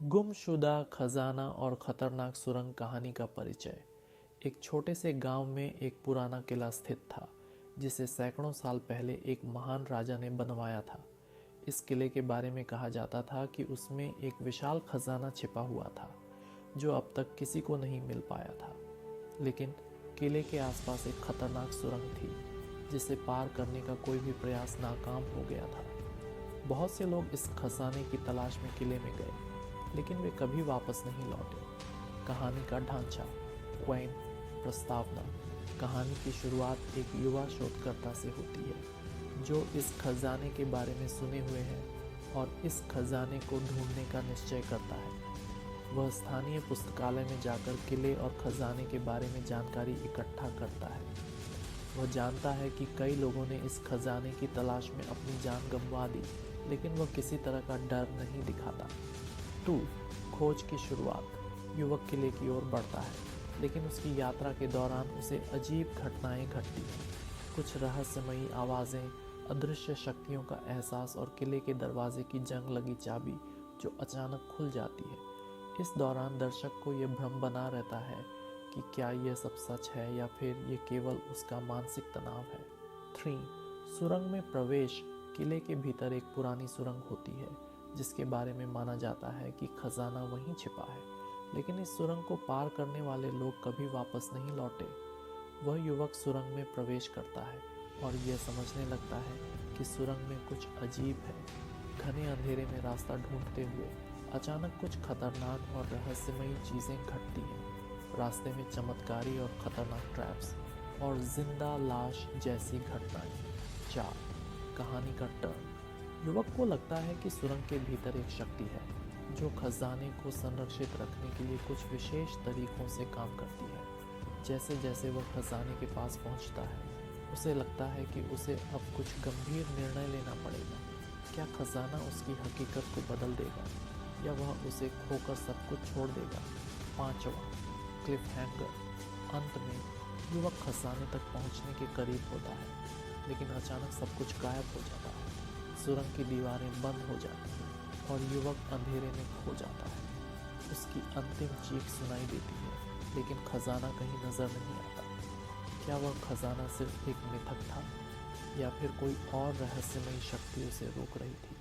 गुमशुदा खजाना और खतरनाक सुरंग कहानी का परिचय। एक छोटे से गांव में एक पुराना किला स्थित था जिसे सैकड़ों साल पहले एक महान राजा ने बनवाया था। इस किले के बारे में कहा जाता था कि उसमें एक विशाल खजाना छिपा हुआ था जो अब तक किसी को नहीं मिल पाया था। लेकिन किले के आसपास एक खतरनाक सुरंग थी जिसे पार करने का कोई भी प्रयास नाकाम हो गया था। बहुत से लोग इस खजाने की तलाश में किले में गए, लेकिन वे कभी वापस नहीं लौटे। कहानी का ढांचा, क्वेन, प्रस्तावना। कहानी की शुरुआत एक युवा शोधकर्ता से होती है जो इस खजाने के बारे में सुने हुए हैं और इस खजाने को ढूंढने का निश्चय करता है। वह स्थानीय पुस्तकालय में जाकर किले और खजाने के बारे में जानकारी इकट्ठा करता है। वह जानता है कि कई लोगों ने इस खजाने की तलाश में अपनी जान गंवा दी, लेकिन वह किसी तरह का डर नहीं दिखाता। 2. खोज की शुरुआत। युवक किले की ओर बढ़ता है, लेकिन उसकी यात्रा के दौरान उसे अजीब घटनाएं घटती हैं। कुछ रहस्यमयी आवाज़ें, अदृश्य शक्तियों का एहसास और किले के दरवाजे की जंग लगी चाबी जो अचानक खुल जाती है। इस दौरान दर्शक को यह भ्रम बना रहता है कि क्या यह सब सच है या फिर ये केवल उसका मानसिक तनाव है। 3. सुरंग में प्रवेश। किले के भीतर एक पुरानी सुरंग होती है जिसके बारे में माना जाता है कि खजाना वहीं छिपा है, लेकिन इस सुरंग को पार करने वाले लोग कभी वापस नहीं लौटे। वह युवक सुरंग में प्रवेश करता है और यह समझने लगता है कि सुरंग में कुछ अजीब है। घने अंधेरे में रास्ता ढूंढते हुए अचानक कुछ खतरनाक और रहस्यमयी चीज़ें घटती हैं। रास्ते में चमत्कारी और खतरनाक ट्रैप्स और जिंदा लाश जैसी घटनाएं। 4. कहानी का टर्न। युवक को लगता है कि सुरंग के भीतर एक शक्ति है जो खजाने को संरक्षित रखने के लिए कुछ विशेष तरीकों से काम करती है। जैसे जैसे वह खजाने के पास पहुंचता है, उसे लगता है कि उसे अब कुछ गंभीर निर्णय लेना पड़ेगा। क्या खजाना उसकी हकीकत को बदल देगा या वह उसे खोकर सब कुछ छोड़ देगा? 5. Cliff hanger. अंत में युवक खजाने तक पहुंचने के करीब होता है, लेकिन अचानक सब कुछ गायब हो जाता है। सुरंग की दीवारें बंद हो जाती हैं और युवक अंधेरे में खो जाता है। उसकी अंतिम चीख सुनाई देती है, लेकिन खजाना कहीं नजर नहीं आता। क्या वह खजाना सिर्फ एक मिथक था या फिर कोई और रहस्यमयी शक्ति उसे रोक रही थी?